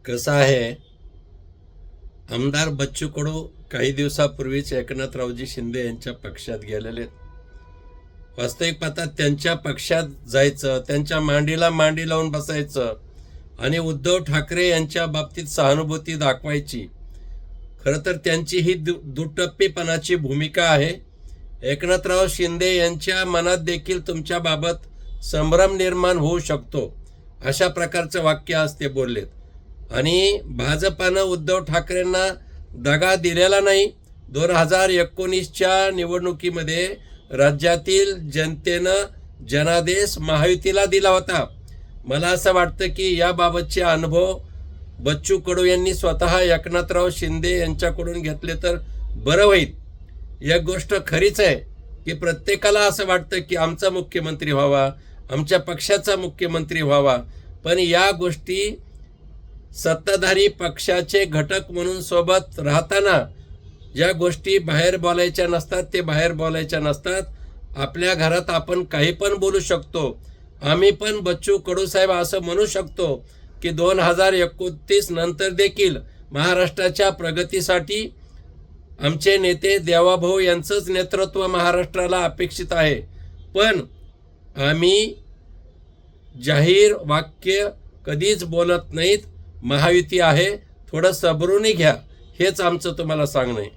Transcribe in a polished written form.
कसं आहे, आमदार बच्चू कडू काही दिवसापूर्वीच एकनाथरावजी शिंदे यांच्या पक्षात गेलेले. वास्तविक पाहता त्यांच्या पक्षात जायचं, त्यांच्या मांडीला मांडी लावून बसायचं आणि उद्धव ठाकरे यांच्या बाबतीत सहानुभूती दाखवायची. खरं तर त्यांची ही दुटप्पीपणाची भूमिका आहे. एकनाथराव शिंदे यांच्या मनात देखील तुमच्या बाबत संभ्रम निर्माण होऊ शकतो, अशा प्रकारचं वाक्य आज ते बोललेत. आणि भाजपानं उद्धव ठाकरेंना दगा दिलेला नाही. 2019च्या निवडणुकीमध्ये राज्यातील जनतेनं जनादेश महायुतीला दिला होता. मला असं वाटतं की याबाबतचे अनुभव बच्चू कडू यांनी स्वतः एकनाथराव शिंदे यांच्याकडून घेतले तर बरं होईल. एक गोष्ट खरीच आहे की प्रत्येकाला असं वाटतं की आमचा मुख्यमंत्री व्हावा, आमच्या पक्षाचा मुख्यमंत्री व्हावा, पण या गोष्टी सत्ताधारी पक्षाचे घटक म्हणून सोबत राहताना ज्या गोष्टी बाहेर बोलायच्या नसतात ते बाहेर बोलायच्या नसतात. आपल्या घरात आपण काही पण बोलू शकतो. आम्ही पण बच्चू कडू साहेब असं म्हणू शकतो की 2029 नंतर देखील महाराष्ट्राच्या प्रगतीसाठी आमचे नेते देवाभाऊ यांचंच नेतृत्व महाराष्ट्राला अपेक्षित आहे. पण आम्ही जाहीर वाक्य कधीच बोलत नाहीत. महायुती आहे, थोडं सबरूनी घ्या, हेच आमचं तुम्हाला सांगणं आहे.